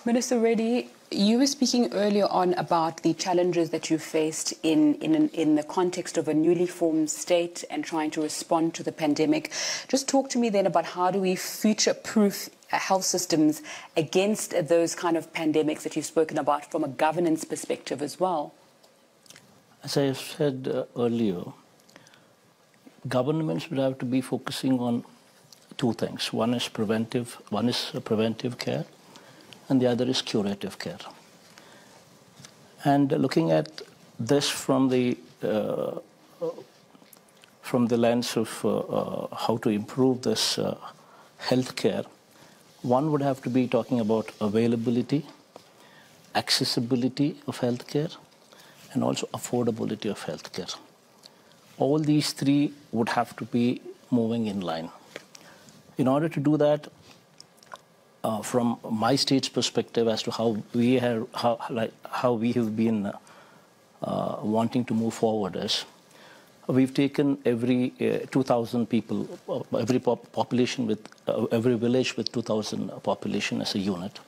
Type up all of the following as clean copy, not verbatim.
Minister Reddy, you were speaking earlier on about the challenges that you faced in the context of a newly formed state and trying to respond to the pandemic. Just talk to me then about how do we future-proof health systems against those kind of pandemics that you've spoken about from a governance perspective as well? As I said earlier, governments would have to be focusing on two things. One is preventive care, and the other is curative care. And looking at this from the lens of how to improve this health care, one would have to be talking about availability, accessibility of health care, and also affordability of health care. All these three would have to be moving in line. In order to do that, from my state's perspective as to how we have been wanting to move forward is, we've taken every 2,000 people, every population with every village with 2,000 population as a unit,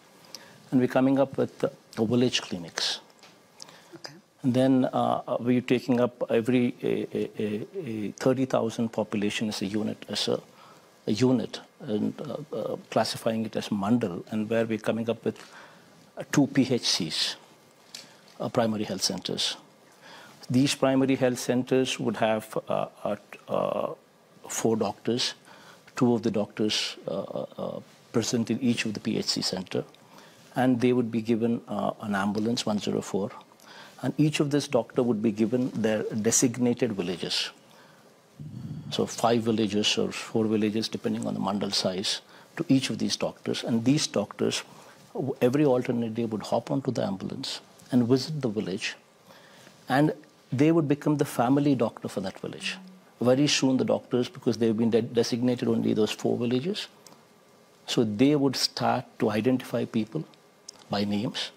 and we're coming up with village clinics. Okay. And then we're taking up every 30,000 population as a unit and classifying it as mandal, and where we're coming up with 2 PHCs, primary health centers. These primary health centers would have 4 doctors, 2 of the doctors present in each of the PHC center, and they would be given an ambulance 104, and each of this doctor would be given their designated villages. So 5 villages or 4 villages, depending on the mandal size, to each of these doctors. And these doctors, every alternate day, would hop onto the ambulance and visit the village. And they would become the family doctor for that village. Very soon the doctors, because they've been designated only those 4 villages, so they would start to identify people by names,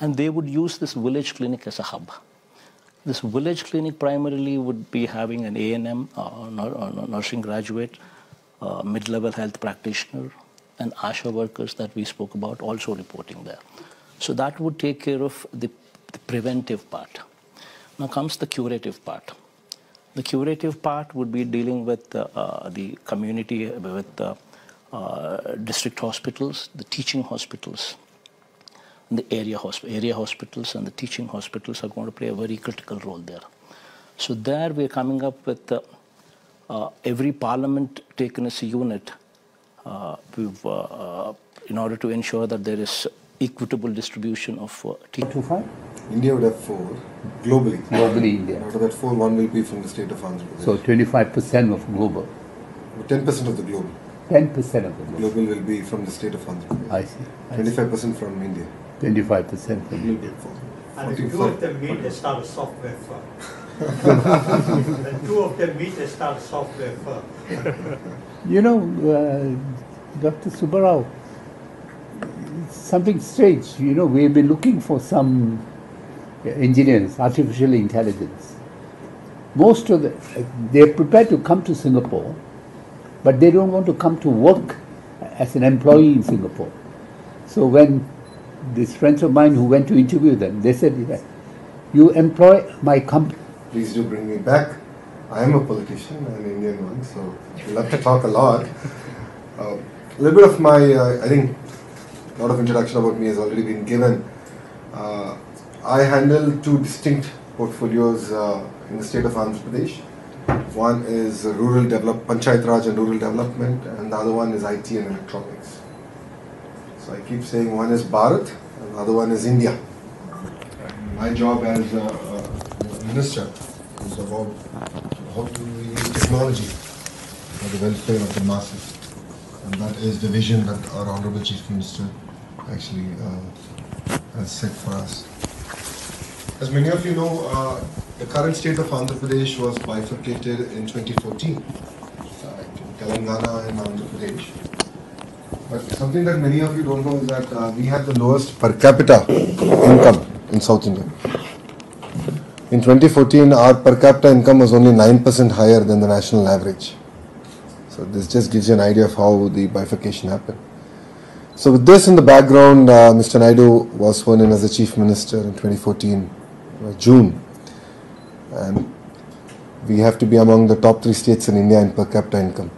and they would use this village clinic as a hub. This village clinic primarily would be having an A&M, nursing graduate, mid-level health practitioner, and ASHA workers that we spoke about also reporting there. So that would take care of the preventive part. Now comes the curative part. The curative part would be dealing with the community, with district hospitals, the teaching hospitals. The area hospitals and the teaching hospitals are going to play a very critical role there. So there we're coming up with every parliament taken as a unit in order to ensure that there is equitable distribution of teaching. India would have 4 globally. Globally, India. Out of that 4, 1 will be from the state of Andhra Pradesh. So 25% of global. 10% of the global. 10% of the global. Global will be from the state of Andhra Pradesh. I see. 25% from India. 25% from India. And 2 of them meet a start a software firm. And 2 of them meet a start a software firm. You know, Dr. Subbarao, something strange. You know, we've been looking for some engineers, artificial intelligence. Most of they're prepared to come to Singapore, but they don't want to come to work as an employee in Singapore. So when these friends of mine who went to interview them, they said, you employ my company. Please do bring me back. I am a politician, an Indian one, so we love to talk a lot. A little bit of my, I think, a lot of introduction about me has already been given. I handle 2 distinct portfolios in the state of Andhra Pradesh. One is Panchayat Raj and rural development, and the other one is IT and electronics. So I keep saying one is Bharat and the other one is India. My job as a minister is about how to use technology for the welfare of the masses. And that is the vision that our Honorable Chief Minister actually has set for us. As many of you know, the current state of Andhra Pradesh was bifurcated in 2014, Telangana and Andhra Pradesh. But something that many of you don't know is that we have the lowest per capita income in South India. In 2014, our per capita income was only 9% higher than the national average. So this just gives you an idea of how the bifurcation happened. So with this in the background, Mr. Naidu was sworn in as the Chief Minister in 2014, June. And we have to be among the top 3 states in India in per capita income.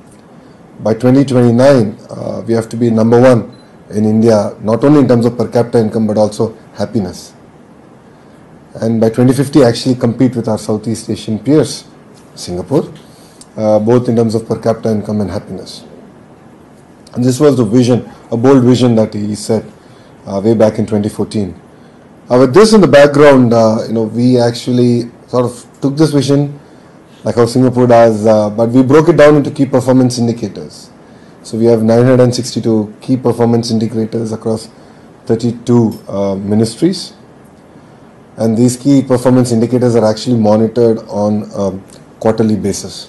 By 2029, we have to be number 1 in India, not only in terms of per capita income, but also happiness. And by 2050, actually compete with our Southeast Asian peers, Singapore, both in terms of per capita income and happiness. And this was the vision, a bold vision that he set way back in 2014. With this in the background, we actually sort of took this vision, like how Singapore does, but we broke it down into key performance indicators. So we have 962 key performance indicators across 32 ministries. And these key performance indicators are actually monitored on a quarterly basis.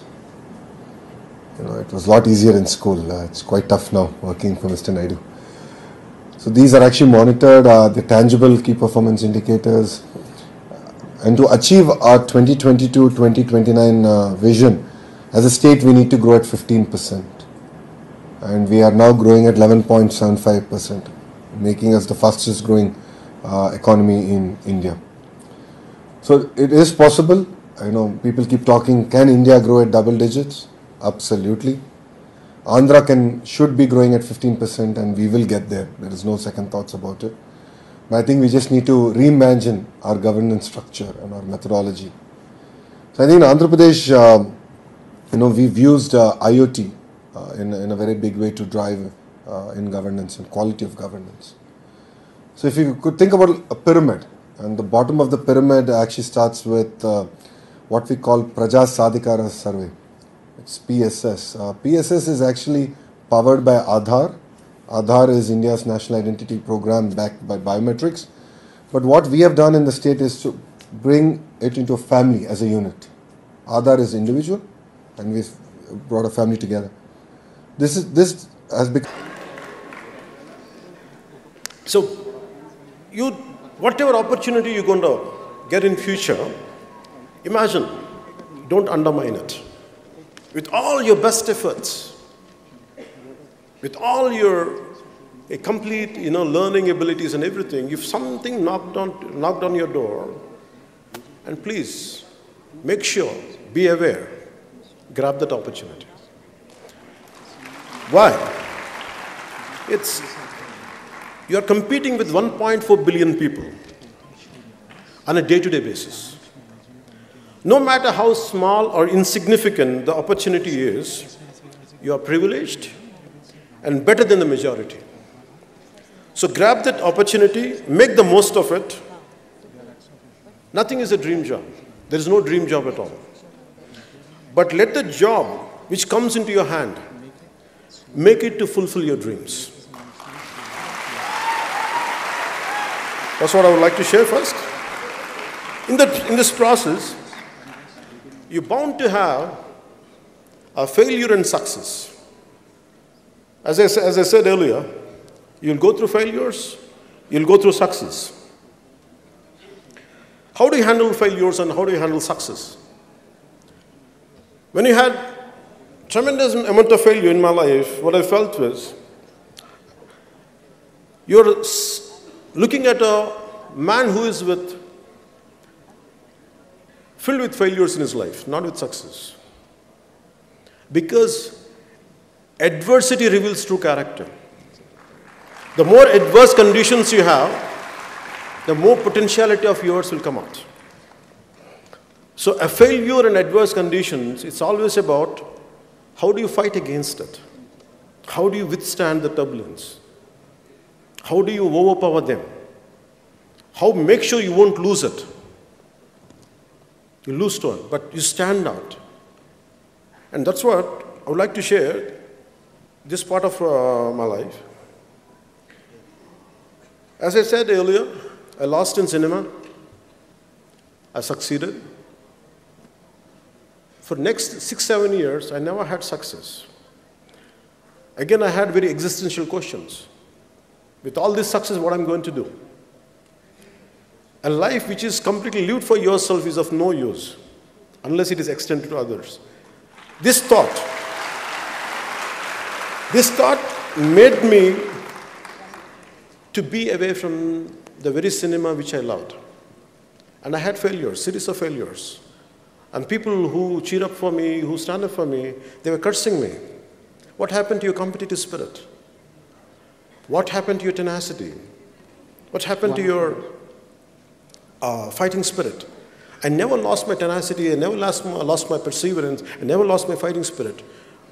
It was a lot easier in school. It's quite tough now working for Mr. Naidu. So these are actually monitored, the tangible key performance indicators. And to achieve our 2022-2029 vision, as a state we need to grow at 15%. And we are now growing at 11.75%, making us the fastest growing economy in India. So it is possible. People keep talking, can India grow at double digits? Absolutely. Andhra should be growing at 15% and we will get there. There is no second thoughts about it. But I think we just need to reimagine our governance structure and our methodology. So I think in Andhra Pradesh, we've used IoT in a very big way to drive in governance and quality of governance. So if you could think about a pyramid, and the bottom of the pyramid actually starts with what we call Praja Sadhikara Survey. It's PSS. PSS is actually powered by Aadhaar. Aadhaar is India's national identity program backed by biometrics. But what we have done in the state is to bring it into a family as a unit. Aadhaar is individual and we've brought a family together. This has become... So, whatever opportunity you're going to get in future, imagine, don't undermine it. With all your best efforts, with all your complete learning abilities and everything, if something knocked on your door, and please make sure, be aware, grab that opportunity. Why? You are competing with 1.4 billion people on a day-to-day basis. No matter how small or insignificant the opportunity is, you are privileged and better than the majority. So grab that opportunity, make the most of it. Nothing is a dream job. There is no dream job at all. But let the job which comes into your hand, make it to fulfill your dreams. That's what I would like to share first. In this process, you're bound to have a failure and success. As I said earlier, you'll go through failures, you'll go through success. How do you handle failures and how do you handle success? When you had tremendous amount of failure in my life, what I felt was, you're looking at a man who is filled with failures in his life, not with success. Because adversity reveals true character. The more adverse conditions you have, the more potentiality of yours will come out. So a failure in adverse conditions, it's always about how do you fight against it? How do you withstand the turbulence? How do you overpower them? How make sure you won't lose it? You lose to it, but you stand out. And that's what I would like to share, this part of my life. As I said earlier, I lost in cinema. I succeeded. For next 6-7 years, I never had success. Again, I had very existential questions. With all this success, what I'm going to do? A life which is completely lived for yourself is of no use unless it is extended to others. This thought made me to be away from the very cinema which I loved. And I had failures, series of failures. And people who cheer up for me, who stand up for me, they were cursing me. What happened to your competitive spirit? What happened to your tenacity? What happened to your fighting spirit? I never lost my tenacity, I never lost my perseverance, I never lost my fighting spirit.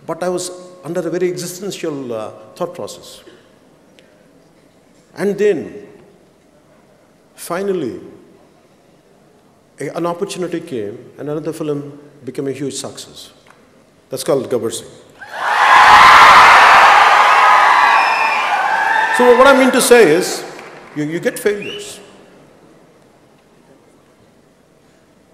But I was under a very existential thought process. And then, finally, an opportunity came, and another film became a huge success. That's called Gabbar Singh. So what I mean to say is, you get failures.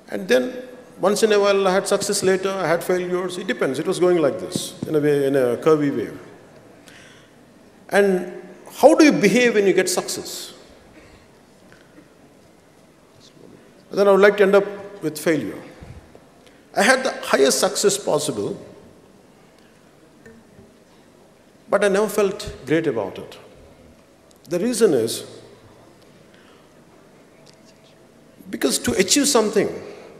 And then, once in a while, I had success later, I had failures. It depends. It was going like this, in a way, in a curvy way. And how do you behave when you get success? Then I would like to end up with failure. I had the highest success possible, but I never felt great about it. The reason is, because to achieve something,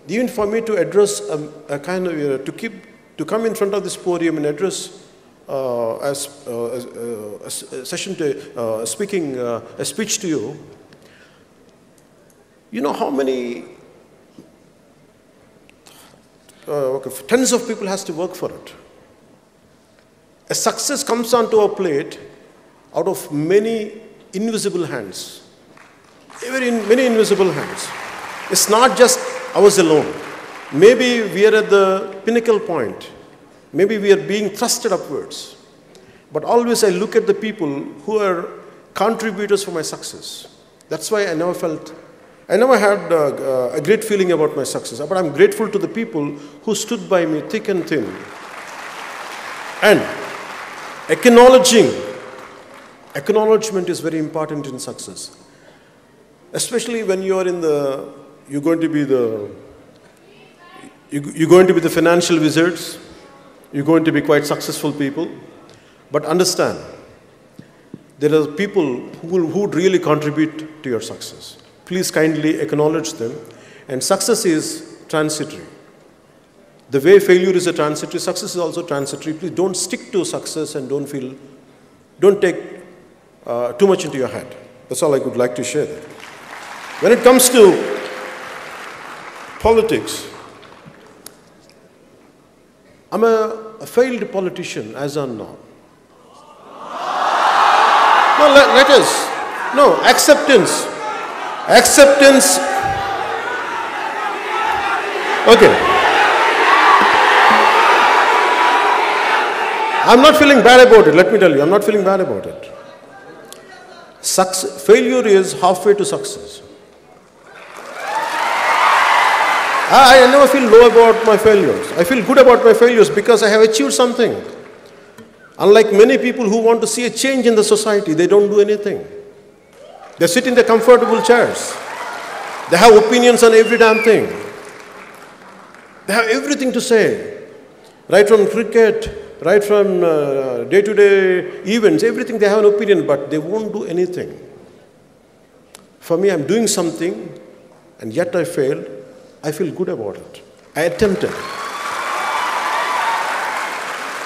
even for me to address a kind of, to come in front of this podium and address a session to, a speech to you, you know how many, tens of people has to work for it. A success comes onto a plate out of many invisible hands. Many invisible hands. It's not just ours alone. Maybe we are at the pinnacle point. Maybe we are being thrusted upwards. But always I look at the people who are contributors for my success. That's why I never had a great feeling about my success. But I'm grateful to the people who stood by me thick and thin. And acknowledgement is very important in success. Especially when you are you're going to be the financial wizards. You're going to be quite successful people. But understand, there are people who would really contribute to your success. Please kindly acknowledge them. And success is transitory. The way failure is a transitory, success is also transitory. Please don't stick to success and don't take too much into your head. That's all I would like to share there. When it comes to politics, I'm a failed politician as on now. No, acceptance. Acceptance. Okay. I'm not feeling bad about it, let me tell you, I'm not feeling bad about it. Failure is halfway to success. I never feel low about my failures. I feel good about my failures because I have achieved something. Unlike many people who want to see a change in the society, they don't do anything. They sit in their comfortable chairs. They have opinions on every damn thing. They have everything to say. Right from cricket, right from day-to-day events, everything they have an opinion, but they won't do anything. For me, I'm doing something, and yet I failed. I feel good about it. I attempted.